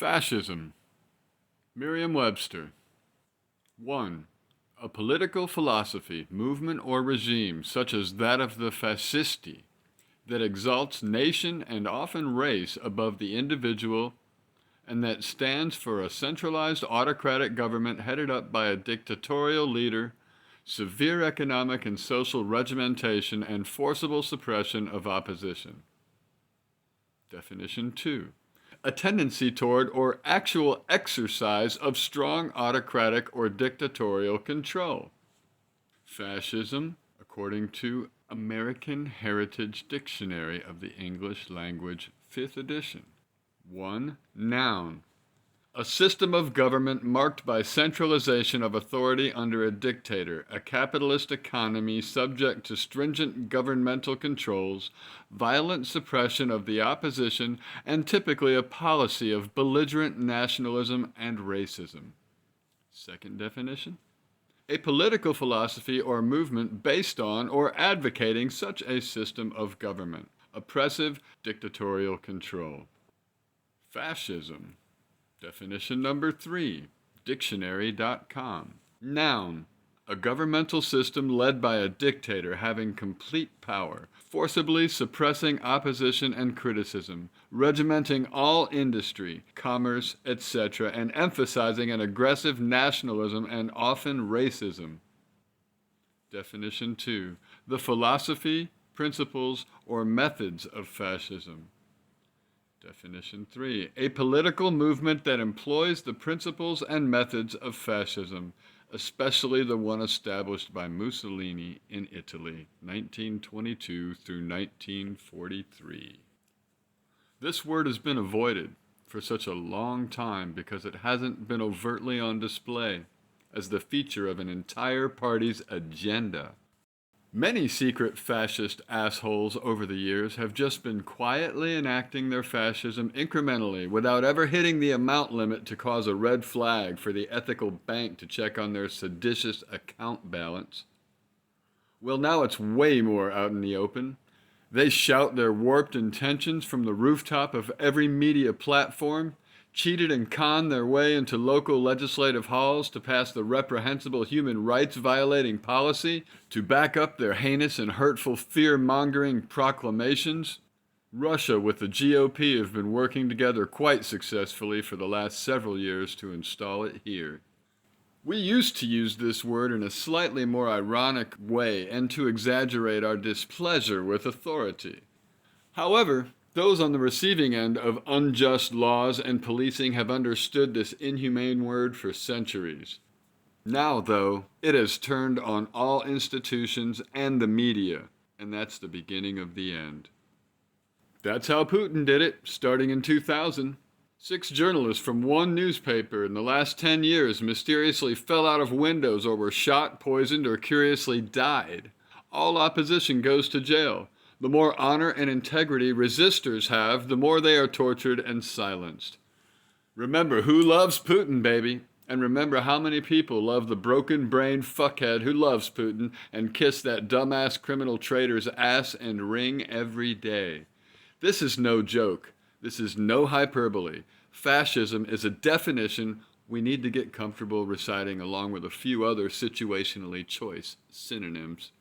Fascism. Merriam-Webster. 1. A political philosophy, movement, or regime, such as that of the fascisti, that exalts nation and often race above the individual, and that stands for a centralized autocratic government headed up by a dictatorial leader, severe economic and social regimentation, and forcible suppression of opposition. Definition 2. A tendency toward or actual exercise of strong autocratic or dictatorial control. Fascism, according to American Heritage Dictionary of the English Language, 5th edition. 1. Noun. A system of government marked by centralization of authority under a dictator, a capitalist economy subject to stringent governmental controls, violent suppression of the opposition, and typically a policy of belligerent nationalism and racism. Second definition. A political philosophy or movement based on or advocating such a system of government, oppressive, dictatorial control. Fascism. Definition number 3, dictionary.com. Noun. A governmental system led by a dictator having complete power, forcibly suppressing opposition and criticism, regimenting all industry, commerce, etc., and emphasizing an aggressive nationalism and often racism. Definition 2. The philosophy, principles, or methods of fascism. Definition 3. A political movement that employs the principles and methods of fascism, especially the one established by Mussolini in Italy, 1922 through 1943. This word has been avoided for such a long time because it hasn't been overtly on display as the feature of an entire party's agenda. Many secret fascist assholes over the years have just been quietly enacting their fascism incrementally without ever hitting the amount limit to cause a red flag for the ethical bank to check on their seditious account balance. Well, now it's way more out in the open. They shout their warped intentions from the rooftop of every media platform, cheated and conned their way into local legislative halls to pass the reprehensible human rights violating policy to back up their heinous and hurtful fear-mongering proclamations. Russia with the GOP have been working together quite successfully for the last several years to install it here. We used to use this word in a slightly more ironic way and to exaggerate our displeasure with authority. However, those on the receiving end of unjust laws and policing have understood this inhumane word for centuries. Now, though, it has turned on all institutions and the media, and that's the beginning of the end. That's how Putin did it, starting in 2000. 6 journalists from one newspaper in the last 10 years mysteriously fell out of windows or were shot, poisoned, or curiously died. All opposition goes to jail. The more honor and integrity resistors have, the more they are tortured and silenced. Remember who loves Putin, baby. And remember how many people love the broken-brained fuckhead who loves Putin and kiss that dumbass criminal traitor's ass and ring every day. This is no joke. This is no hyperbole. Fascism is a definition we need to get comfortable reciting along with a few other situationally choice synonyms.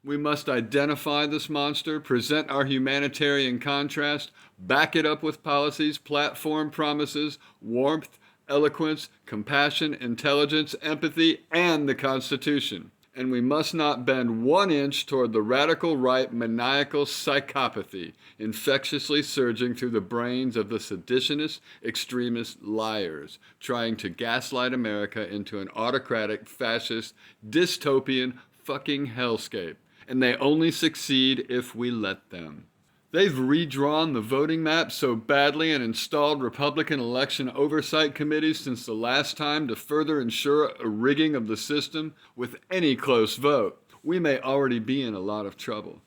We must identify this monster, present our humanitarian contrast, back it up with policies, platform promises, warmth, eloquence, compassion, intelligence, empathy, and the Constitution. And we must not bend 1 inch toward the radical right maniacal psychopathy infectiously surging through the brains of the seditionist, extremist liars, trying to gaslight America into an autocratic, fascist, dystopian fucking hellscape. And they only succeed if we let them. They've redrawn the voting map so badly and installed Republican election oversight committees since the last time to further ensure a rigging of the system with any close vote. We may already be in a lot of trouble.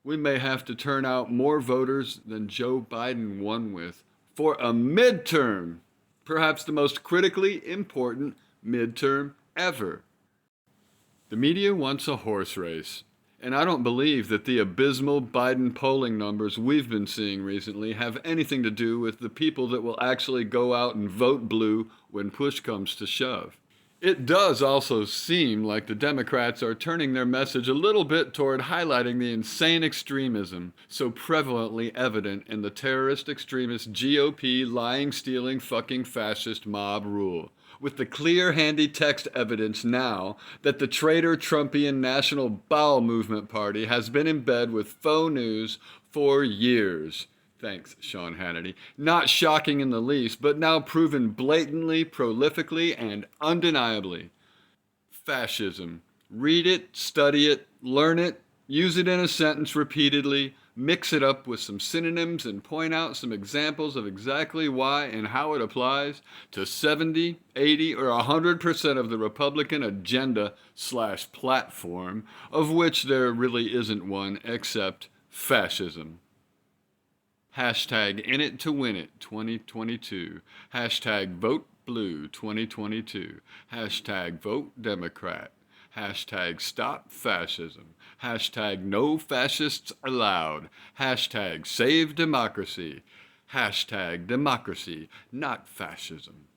We may have to turn out more voters than Joe Biden won with for a midterm, perhaps the most critically important midterm ever. The media wants a horse race. And I don't believe that the abysmal Biden polling numbers we've been seeing recently have anything to do with the people that will actually go out and vote blue when push comes to shove. It does also seem like the Democrats are turning their message a little bit toward highlighting the insane extremism so prevalently evident in the terrorist extremist GOP lying, stealing, fucking fascist mob rule, with the clear, handy text evidence now that the traitor Trumpian National Bowel Movement Party has been in bed with faux news for years. Thanks, Sean Hannity. Not shocking in the least, but now proven blatantly, prolifically, and undeniably. Fascism. Read it, study it, learn it, use it in a sentence repeatedly, mix it up with some synonyms, and point out some examples of exactly why and how it applies to 70, 80, or 100% of the Republican agenda/platform, of which there really isn't one except fascism. Hashtag in it to win it 2022. Hashtag vote blue 2022. Hashtag vote Democrat. Hashtag stop fascism. Hashtag no fascists allowed. Hashtag save democracy. Hashtag democracy, not fascism.